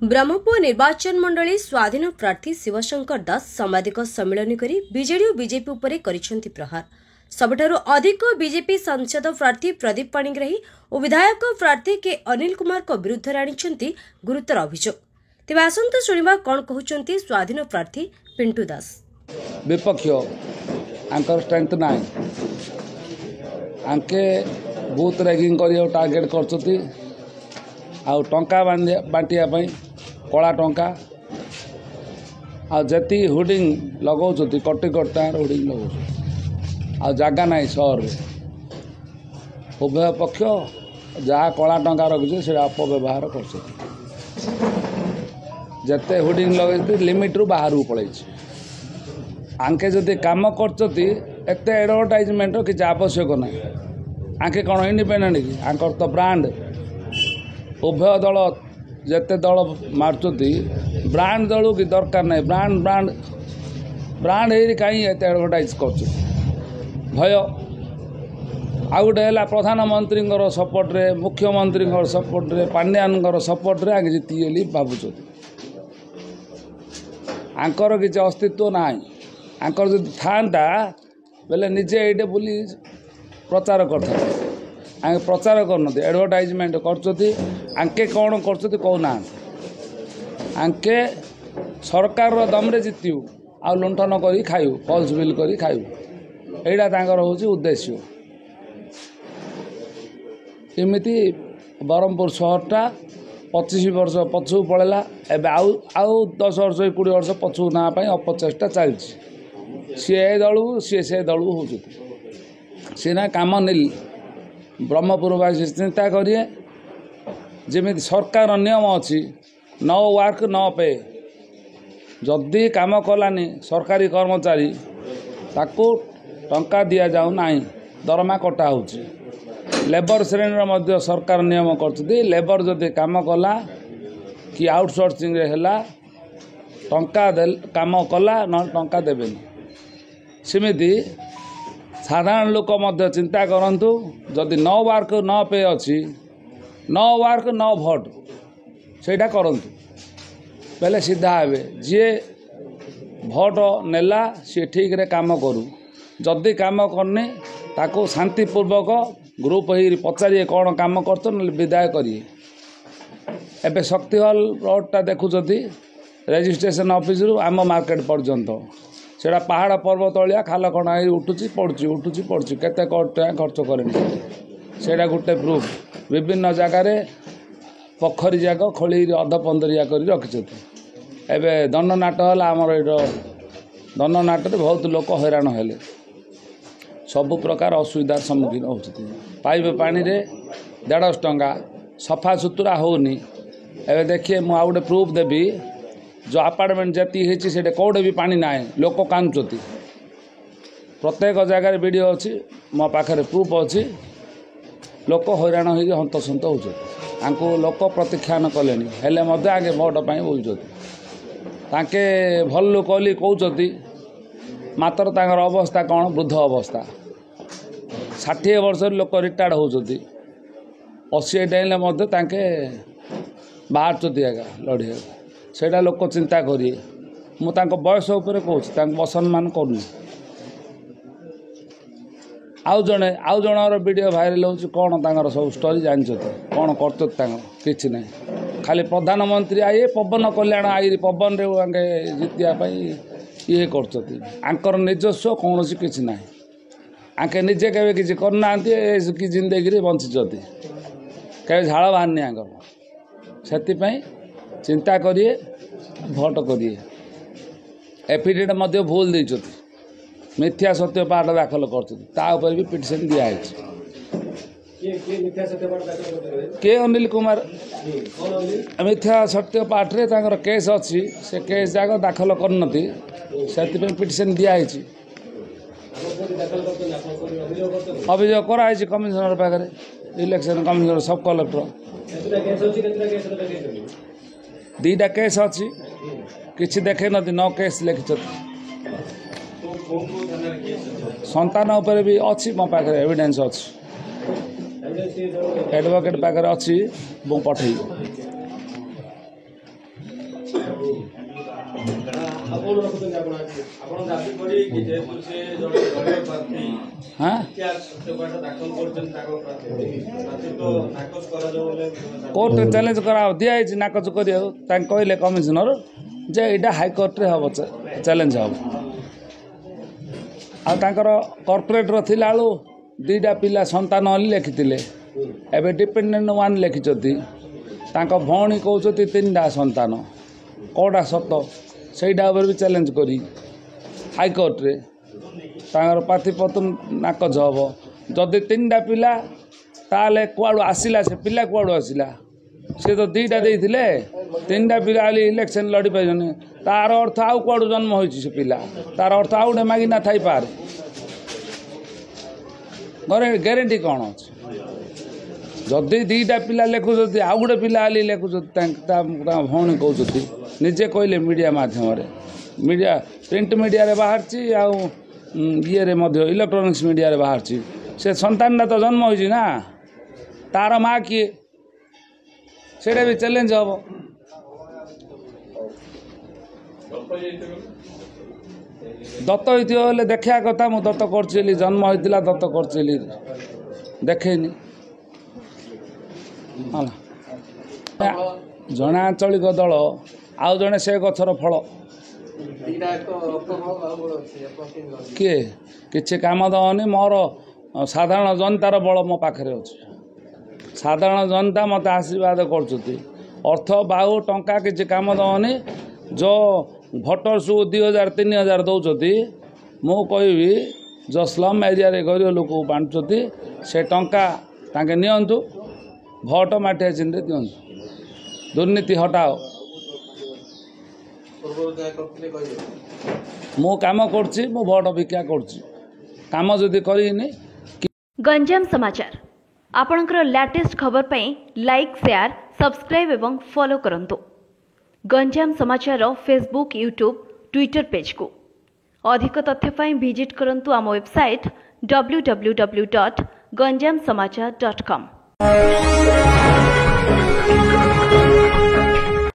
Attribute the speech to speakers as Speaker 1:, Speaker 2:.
Speaker 1: ब्रह्मपुर निर्वाचन मंडली स्वाधीन प्रार्थी शिवशंकर दास साम्बादिक सम्मेलन करी बीजेडी और बीजेपी उपरे करिसेंति प्रहार। सबठारु अधिक बीजेपी सांसद प्रार्थी प्रदीप पाणिग्राही और विधायक प्रार्थी के अनिल कुमार को विरुद्ध आनिछंती गुरुतर अभियोग। तेबे आसंता शुणिबा कोन कहउचंती स्वाधीन प्रार्थी पिंटू दास।
Speaker 2: विपक्ष आंकर स्ट्रेंथ नाई आंके बूथ रैगिंग करियो टार्गेट करछती आ टंका बांटिया कला टंका आती हुडिंग लगाउछती कटी कटा हुडिंग लगाउछ आ जगह ना सहर उभय पक्ष जहाँ कला टंका रखिए से अपव्यवहार करते हुडिंग लगे लिमिट रू बाहर पड़े आंके जदि काम करते एडवर्टाइजमेंट किसी आवश्यक ना आंके कौन इंडिपेंडेंट कि आंकर तो ब्रांड उभय दल जिते दल मार्चुती ब्रांड दल की दरकार नहीं ब्रांड ब्रांड ब्रांड कहीं एडवर्टाइज कर भय आ गए है प्रधानमंत्री सपोर्ट रे मुख्यमंत्री सपोर्ट रे पांड्यान सपोर्ट रे आगे जीती भावुं आंकर किसी अस्तित्व ना आंकर जो था बेले निजे ये बुली प्रचार करते आगे प्रचार करते एडवर्टाइजमेंट करके कौन करना आंके सरकार दमरे जीतु आ लुंठन कर खाइबू फल्स बिल कर खाइबू यहाँ हूँ उद्देश्य एमती ब्रह्मपुर सहरटा 25 वर्ष पछू पड़ेगा एवं आउ 10 वर्ष 20 वर्ष पछू नापाई अपचेष्टा चलती सी ए दलू सी से दलू हो सीना कम नहीं ब्रह्मपुरवासी चिंता करिए जमी सरकार नियम अच्छी नो वर्क नो पे जदि कम कलानी सरकारी कर्मचारी ताकू टंका दि जाऊ ना दरमा कटा हो लेबर श्रेणी सरकार नियम कर लेबर जदि कम कला कि आउटसोर्सिंग है टंका कम कला न टंका देवेनि सेमिति साधारण लोक मध्य चिंता करंतु जदि नो वर्क नो पे अच्छी नो वर्क नो भोट सेटा करंतु पहले सीधा हे जी भोट नेला सी ठीक रे काम करू जदि काम करने ताको शांतिपूर्वक ग्रुप हो पचारे कौन काम कर विदाय करिए एबे शक्ति हॉल रोडटा देखुचती रेजिस्ट्रेशन ऑफिस रु आम मार्केट पर्यंत सेटा पहाड़ पर्वत तलिया खाल कणा उठुची पड़ुची केते खर्च करेनि सेटा गोटे प्रूफ विभिन्न जगार पोखरी जाक खोली अधपंदरिया कर रखिछथि एबे दंडनाट है आमर ये दंडनाट बहुत लोक हैरान हेले सबु प्रकार असुविधार सम्मुखीन होती पाइप पानी रे 150 टंका सफा सुतुरा होनी एबे देखिए मु आउटे प्रूफ देवी जो अपार्टमेंट जति है से कौटे भी पानी ना लोक कांचुती प्रत्येक जगार वीडियो अच्छी मो पाखे प्रूफ अच्छी लोक हैरान हो हंतसंत हो लोक प्रतीक्षान कले हेले आगे भोट पाई बोलते भल लोक कहते मात्र तांकर अवस्था कौन वृद्ध अवस्था 60 वर्ष लोक रिटायर्ड होती 80 डाइले बाहर आगा लड़िया सेटा लोक चिंता करिए मुझे बयस उपर कहूँ असम्मान करूँ आउ जन वीडियो भाइराल हो कौन तांकर सब स्टोरी जानते कौन करते ना खाली प्रधानमंत्री आए पवन कल्याण आई पवन रे जीतियापाई ये कर निजस्व कौन किसी ना आंके निजे के किसी करना कि जिंदगी बंचीचती के झाड़ बाहरनी आंकर से चिंता करिए भोट करिए एफिडेविट मध्य भूल देते मिथ्या सत्य पाठ दाखल कर भी पिटिशन दिखाई के अनिल कुमार मिथ्या सत्य पाठ रे केस अच्छी से केस जाक दाखल करनती से पिटिशन दिखाई अभियोग कराई कमिशनर पाखे इलेक्शन कमिशनर सब कलेक्टर 2टा केस अच्छी किसी देखे नती नो केस लिखि संतान उपर भी अच्छी मो पाखे एविडेंस अच्छी एडवोकेट पाखे अच्छी पठे हाँ कोर्ट चैलेंज करा दिखाई नाकच कर कहले कमिशनर जे यहाँ हाईकोर्टे हम चैलेंज हम आर कर्पोरेटर थिला बेलू दीटा पिला संतान लिखिले एवं डिपेंडेंट वन लिखिं भौणी कहते 3टा संतान कौटा सत सहीटा भी चैलेंज करी हाईकोर्टे पाथिपत्र नाकच हम जदि 3टा पिला ताले कुआड़ू आसला से पिला कुआड़ू आसला सी तो 2टा देते 3टा पिला इलेक्शन लड़ी पारे तार अर्थ आउ कुआड़ू जन्म हो पिला तार अर्थ आउ गए मागिना थी पारे ग्यारंटी कौन अच्छे जदि 2टा पिला लिखुं आउ गोटे पिला लिखुं भौणी कहते निजे कहले मीडिया मध्यम मीडिया प्रिंट मीडिया बाहर ये इलेक्ट्रोनिक्स मीडिया बाहर से संतान तो जन्म हो ना तार माँ किए से भी चैलेंज हम दत्त होते देखा कथा मुझे दत्त कर जन्म होता दत्त कर देखेनी जड़े आंचलिक दल आउ जड़े से गचर फल किए कि कम दवनी मोर साधारण जनतार बल मो पाखे अच्छे साधारण जनता मत आशीर्वाद अर्थ बाहु टंका किसी कम दवनी जो भोटर्स 2000 3000 दौरान मु कहि जो स्लम एरिया गरीब लोक बांटुच्च से टंका तांके नियंतु भोट माटिया चिन्ह दिंतु दुर्नीति हटाओ मु काम करछि मु भोट भिक्षा करछि काम जदि करिनी
Speaker 1: गंजाम समाचार आपणकर लेटेस्ट खबर पई लाइक शेयर सब्सक्राइब एवं फॉलो करंतु गंजाम समाचार फेसबुक यूट्यूब ट्विटर पेज को अधिक तथ्य पई विजिट करंतु आम वेबसाइट www.ganjamsamachar.com।